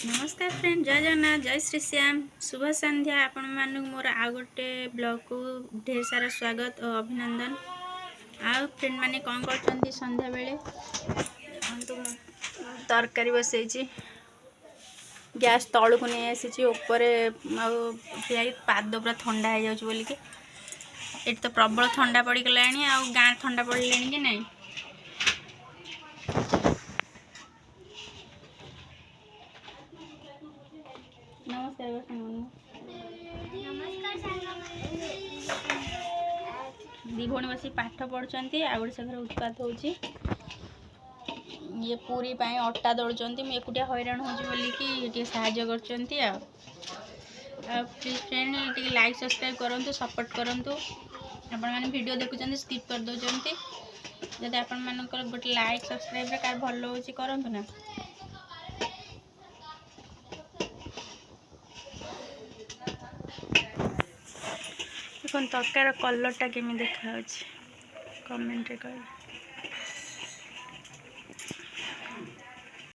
नमस्कार फ्रेंड, जय जगन्नाथ, जय श्री श्याम, शुभ संध्या। आपण मानक मोर आ गोटे ब्लॉग को ढेर सारा स्वागत और अभिनंदन। आ फ्रेंड माने कौन करछंती संध्या बेले तरकारी बसैछि। गैस तळु को नहीं आसी ऊपर पाद पूरा ठंडा हो जाउछ बोली के एट तो प्रबल ठंडा पड़ी गलानी आ गाँ ठंडा पड़िलानी कि नहीं। नमस्कार दी भौणी बस पाठ पढ़ुंट आ गए से घर उत्पात हो ये पूरी पाई अटा दौड़ मुझे एकुटिया हैरान होगी साहाଯ୍य कर प्लीज फ्रेंड टे लाइक सब्सक्राइब करूँ सपोर्ट करूँ। आपण मैंने वीडियो देखुं स्किप कर दौरान जब आपण मान गोटे लाइक सब्सक्राइब कार भल हो करूँ ना। देखो तरकार कलरटा केमी देखा कमेंट कह।